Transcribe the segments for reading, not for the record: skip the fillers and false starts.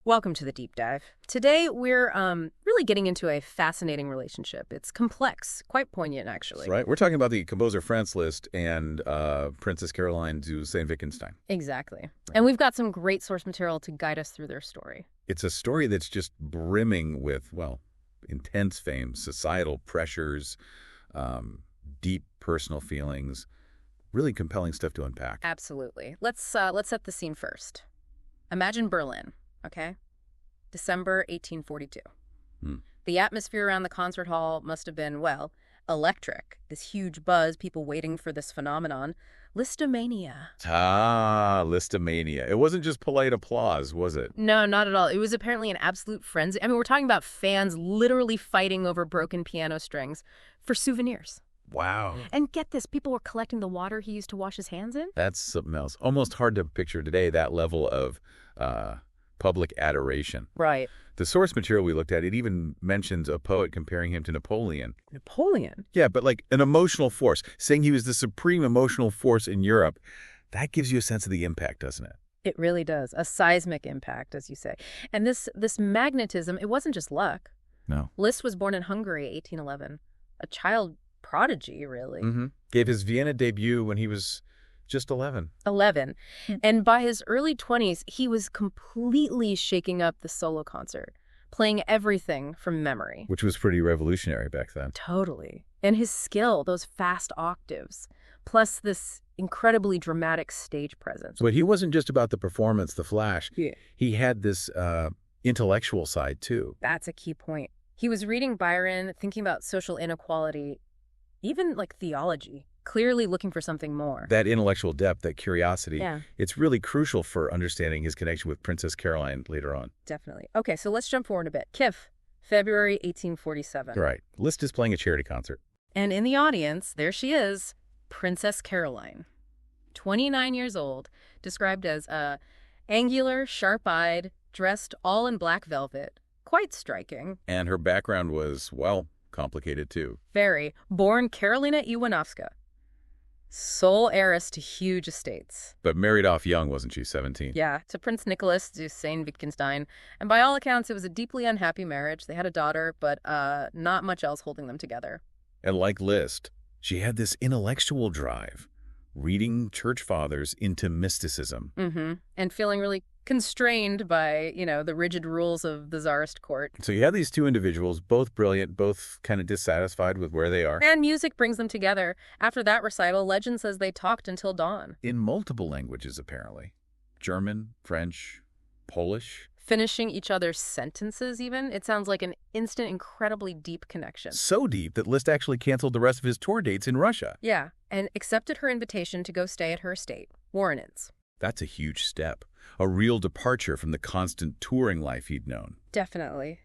Welcome to the deep dive. Today we're really getting into a fascinating relationship. It's complex, quite poignant actually. That's right. We're talking about the composer Franz Liszt and Princess Carolyne to St. Wittgenstein. Exactly. Right. And we've got some great source material to guide us through their story. It's a story that's just brimming with, well, intense fame, societal pressures, deep personal feelings, really compelling stuff to unpack. Absolutely. Let's set the scene first. Imagine Berlin. Okay? December 1842. The atmosphere around the concert hall must have been, well, electric. This huge buzz, people waiting for this phenomenon. Listomania. Listomania. It wasn't just polite applause, was it? No, not at all. It was apparently an absolute frenzy. I mean, we're talking about fans literally fighting over broken piano strings for souvenirs. Wow. And get this, people were collecting the water he used to wash his hands in. That's something else. Almost hard to picture today, that level of public adoration. Right. The source material we looked at, it even mentions a poet comparing him to Napoleon. Napoleon? Yeah, but like an emotional force, saying he was the supreme emotional force in Europe. That gives you a sense of the impact, doesn't it? It really does. A seismic impact, as you say. And this magnetism, it wasn't just luck. No. Liszt was born in Hungary, 1811. A child prodigy, really. Gave his Vienna debut when he was just 11. 11. And by his early 20s, he was completely shaking up the solo concert, playing everything from memory. Which was pretty revolutionary back then. Totally. And his skill, those fast octaves, plus this incredibly dramatic stage presence. But he wasn't just about the performance, the flash. Yeah. He had this intellectual side, too. That's a key point. He was reading Byron, thinking about social inequality, even like theology. Clearly looking for something more. That intellectual depth, that curiosity, yeah. It's really crucial for understanding his connection with Princess Carolyne later on. Definitely. Okay, so let's jump forward a bit. Kiev, February 1847. Right. Liszt is playing a charity concert. And in the audience, there she is, Princess Carolyne. 29 years old, described as angular, sharp-eyed, dressed all in black velvet. Quite striking. And her background was, well, complicated too. Very. Born Karolina Iwanowska. Sole heiress to huge estates. But married off young, wasn't she, 17? Yeah, to Prince Nicholas de St. Wittgenstein. And by all accounts, it was a deeply unhappy marriage. They had a daughter, but not much else holding them together. And like Liszt, she had this intellectual drive, reading church fathers into mysticism. And feeling really constrained by, the rigid rules of the tsarist court. So you have these two individuals, both brilliant, both kind of dissatisfied with where they are. And music brings them together. After that recital, legend says they talked until dawn. In multiple languages, apparently. German, French, Polish. Finishing each other's sentences, even. It sounds like an instant, incredibly deep connection. So deep that Liszt actually canceled the rest of his tour dates in Russia. Yeah, and accepted her invitation to go stay at her estate, Warrenens. That's a huge step. A real departure from the constant touring life he'd known. Definitely.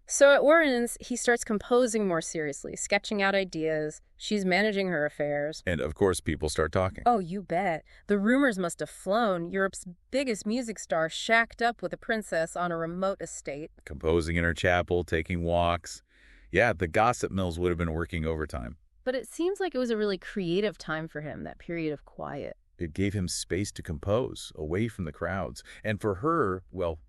So at Warrenens, he starts composing more seriously, sketching out ideas. She's managing her affairs. And, of course, people start talking. Oh, you bet. The rumors must have flown. Europe's biggest music star shacked up with a princess on a remote estate. Composing in her chapel, taking walks. Yeah, the gossip mills would have been working overtime. But it seems like it was a really creative time for him, that period of quiet. It gave him space to compose, away from the crowds. And for her, well,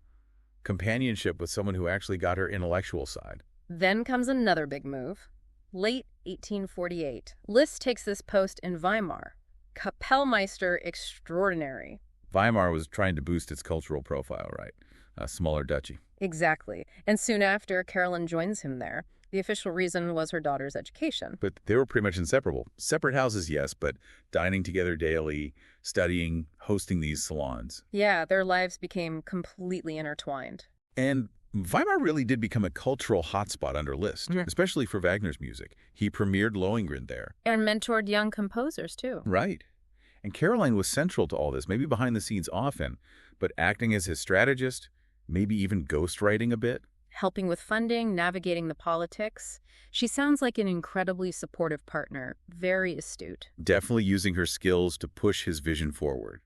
companionship with someone who actually got her intellectual side. Then comes another big move. Late 1848. Liszt takes this post in Weimar. Kapellmeister extraordinary. Weimar was trying to boost its cultural profile, right? A smaller duchy. Exactly. And soon after, Carolyne joins him there. The official reason was her daughter's education. But they were pretty much inseparable. Separate houses, yes, but dining together daily, studying, hosting these salons. Yeah, their lives became completely intertwined. And Weimar really did become a cultural hotspot under Liszt, especially for Wagner's music. He premiered Lohengrin there. And mentored young composers, too. Right. And Carolyne was central to all this, maybe behind the scenes often, but acting as his strategist, maybe even ghostwriting a bit. Helping with funding, navigating the politics. She sounds like an incredibly supportive partner, very astute. Definitely using her skills to push his vision forward.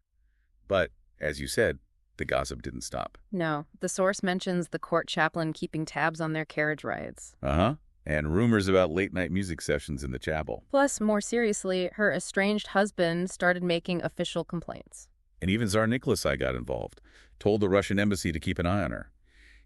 But, as you said, the gossip didn't stop. No, the source mentions the court chaplain keeping tabs on their carriage rides. And rumors about late-night music sessions in the chapel. Plus, more seriously, her estranged husband started making official complaints. And even Tsar Nicholas I got involved, told the Russian embassy to keep an eye on her.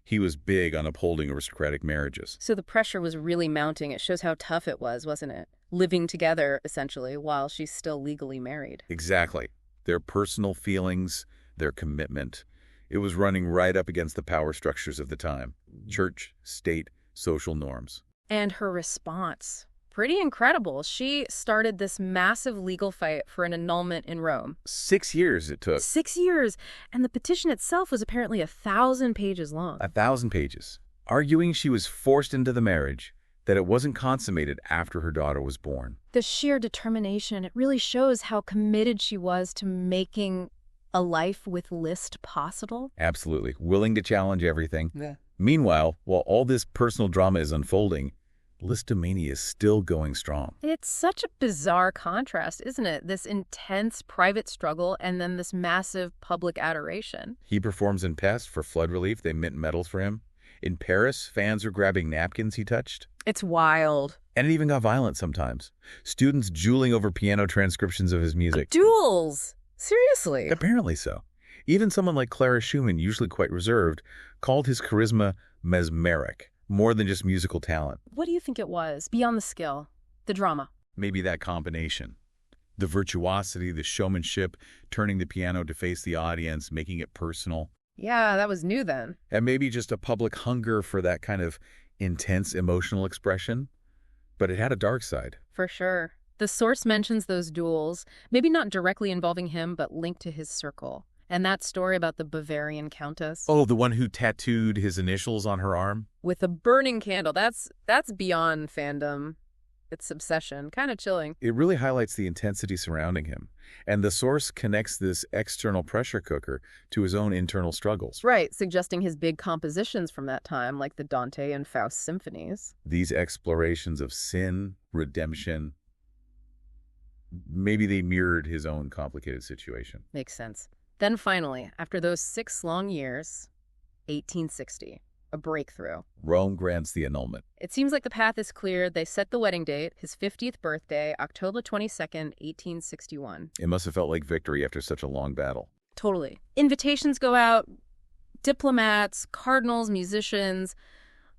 He was big on upholding aristocratic marriages. So the pressure was really mounting. It shows how tough it was, wasn't it? Living together, essentially, while she's still legally married. Exactly. Their personal feelings, their commitment. It was running right up against the power structures of the time. Church, state, social norms. And her response. Pretty incredible. She started this massive legal fight for an annulment in Rome. 6 years it took. 6 years. And the petition itself was apparently 1,000 pages long. 1,000 pages. Arguing she was forced into the marriage, that it wasn't consummated after her daughter was born. The sheer determination, it really shows how committed she was to making a life with Liszt possible. Absolutely. Willing to challenge everything. Yeah. Meanwhile, while all this personal drama is unfolding, Lisztomania is still going strong. It's such a bizarre contrast, isn't it? This intense private struggle and then this massive public adoration. He performs in Pest for flood relief. They mint medals for him. In Paris, fans are grabbing napkins he touched. It's wild. And it even got violent sometimes. Students dueling over piano transcriptions of his music. Duels! Seriously? Apparently so. Even someone like Clara Schumann, usually quite reserved, called his charisma mesmeric, more than just musical talent. What do you think it was, beyond the skill, the drama? Maybe that combination. The virtuosity, the showmanship, turning the piano to face the audience, making it personal. Yeah, that was new then. And maybe just a public hunger for that kind of intense emotional expression. But it had a dark side. For sure. The source mentions those duels, maybe not directly involving him, but linked to his circle. And that story about the Bavarian countess. Oh, the one who tattooed his initials on her arm? With a burning candle. That's beyond fandom. It's obsession. Kind of chilling. It really highlights the intensity surrounding him. And the source connects this external pressure cooker to his own internal struggles. Right, suggesting his big compositions from that time, like the Dante and Faust symphonies. These explorations of sin, redemption, maybe they mirrored his own complicated situation. Makes sense. Then finally, after those 6 long years, 1860, a breakthrough. Rome grants the annulment. It seems like the path is clear. They set the wedding date, his 50th birthday, October 22nd, 1861. It must have felt like victory after such a long battle. Totally. Invitations go out, diplomats, cardinals, musicians,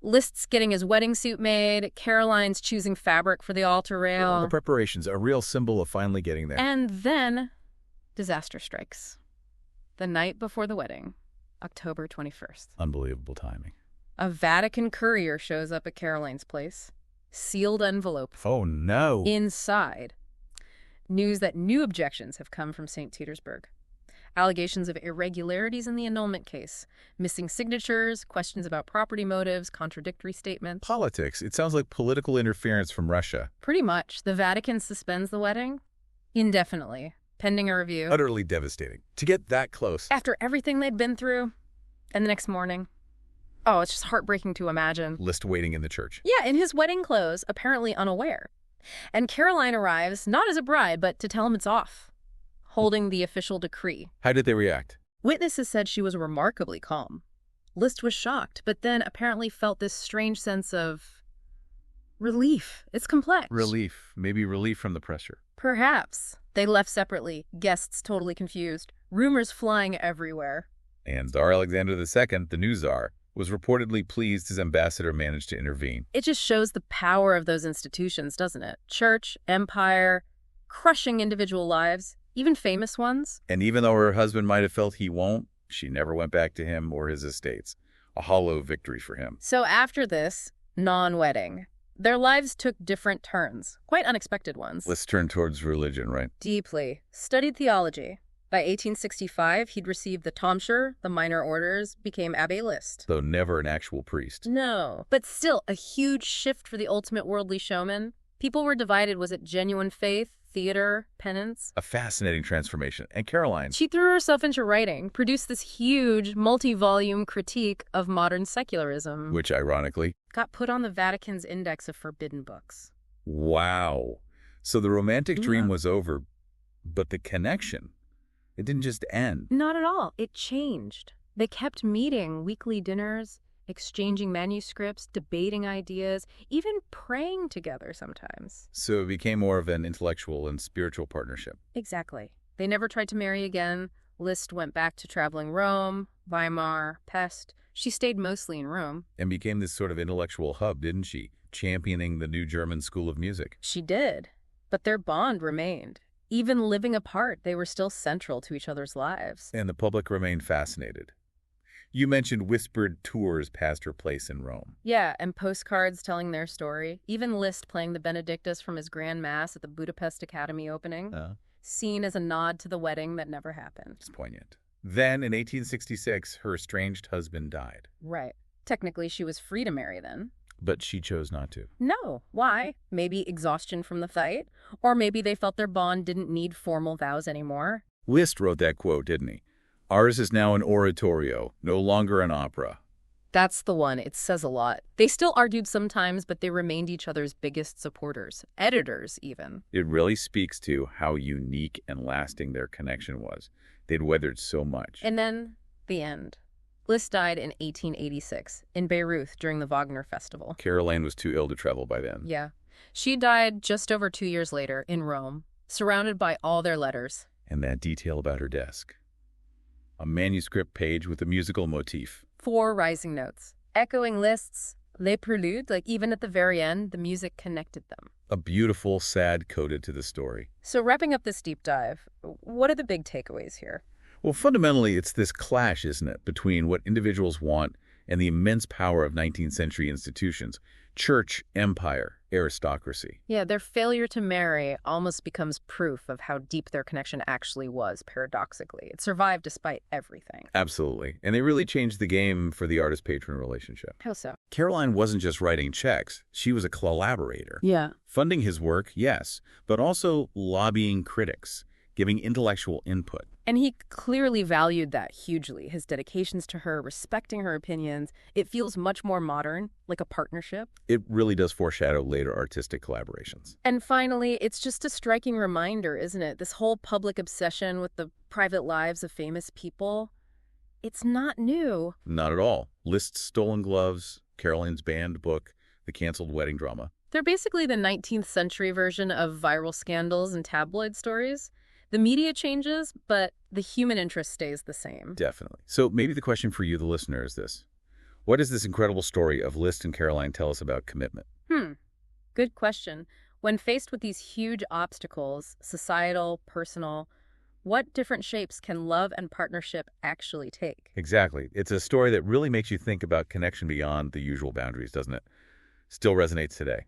Liszt's getting his wedding suit made, Caroline's choosing fabric for the altar rail. The preparations, a real symbol of finally getting there. And then disaster strikes. The night before the wedding, October 21st. Unbelievable timing. A Vatican courier shows up at Caroline's place. Sealed envelope. Oh, no. Inside, news that new objections have come from St. Petersburg. Allegations of irregularities in the annulment case. Missing signatures, questions about property motives, contradictory statements. Politics. It sounds like political interference from Russia. Pretty much. The Vatican suspends the wedding indefinitely, pending a review. Utterly devastating. To get that close. After everything they'd been through. And the next morning. Oh, it's just heartbreaking to imagine. Liszt waiting in the church. Yeah, in his wedding clothes, apparently unaware. And Caroline arrives, not as a bride, but to tell him it's off, holding the official decree. How did they react? Witnesses said she was remarkably calm. Liszt was shocked, but then apparently felt this strange sense of relief. It's complex. Relief. Maybe relief from the pressure. Perhaps. They left separately, guests totally confused, rumors flying everywhere. And Tsar Alexander II, the new Tsar, was reportedly pleased his ambassador managed to intervene. It just shows the power of those institutions, doesn't it? Church, empire, crushing individual lives, even famous ones. And even though her husband might have felt he won't, she never went back to him or his estates. A hollow victory for him. So after this non-wedding, their lives took different turns, quite unexpected ones. Let's turn towards religion, right? Deeply. Studied theology. By 1865, he'd received the tonsure, the minor orders, became Abbé Liszt. Though never an actual priest. No, but still a huge shift for the ultimate worldly showman. People were divided. Was it genuine faith, theater, penance? A fascinating transformation. And Caroline. She threw herself into writing, produced this huge, multi-volume critique of modern secularism. Which, ironically, got put on the Vatican's Index of Forbidden Books. Wow. So the romantic dream was over, but the connection, it didn't just end. Not at all. It changed. They kept meeting, weekly dinners, exchanging manuscripts, debating ideas, even praying together sometimes. So it became more of an intellectual and spiritual partnership. Exactly. They never tried to marry again. Liszt went back to traveling Rome, Weimar, Pest. She stayed mostly in Rome. And became this sort of intellectual hub, didn't she? Championing the new German school of music. She did. But their bond remained. Even living apart, they were still central to each other's lives. And the public remained fascinated. You mentioned whispered tours past her place in Rome. Yeah, and postcards telling their story. Even Liszt playing the Benedictus from his Grand Mass at the Budapest Academy opening. Seen as a nod to the wedding that never happened. It's poignant. Then, in 1866, her estranged husband died. Right. Technically, she was free to marry then. But she chose not to. No. Why? Maybe exhaustion from the fight? Or maybe they felt their bond didn't need formal vows anymore? Liszt wrote that quote, didn't he? Ours is now an oratorio, no longer an opera. That's the one. It says a lot. They still argued sometimes, but they remained each other's biggest supporters. Editors, even. It really speaks to how unique and lasting their connection was. They'd weathered so much. And then, the end. Liszt died in 1886, in Beirut during the Wagner Festival. Carolyne was too ill to travel by then. Yeah. She died just over 2 years later, in Rome, surrounded by all their letters. And that detail about her desk. A manuscript page with a musical motif. 4 rising notes, echoing Liszt's Les Préludes, like even at the very end, the music connected them. A beautiful, sad coda to the story. So wrapping up this deep dive, what are the big takeaways here? Well, fundamentally, it's this clash, isn't it, between what individuals want and the immense power of 19th century institutions. Church, empire, aristocracy. Yeah, their failure to marry almost becomes proof of how deep their connection actually was, paradoxically. It survived despite everything. Absolutely. And they really changed the game for the artist-patron relationship. How so? Carolyne wasn't just writing checks. She was a collaborator. Yeah. Funding his work, yes, but also lobbying critics, giving intellectual input. And he clearly valued that hugely, his dedications to her, respecting her opinions. It feels much more modern, like a partnership. It really does foreshadow later artistic collaborations. And finally, it's just a striking reminder, isn't it? This whole public obsession with the private lives of famous people, it's not new. Not at all. Liszt's Stolen Gloves, Carolyne's banned book, the canceled wedding drama. They're basically the 19th century version of viral scandals and tabloid stories. The media changes, but the human interest stays the same. Definitely. So maybe the question for you, the listener, is this. What does this incredible story of Liszt and Carolyne tell us about commitment? Good question. When faced with these huge obstacles, societal, personal, what different shapes can love and partnership actually take? Exactly. It's a story that really makes you think about connection beyond the usual boundaries, doesn't it? Still resonates today.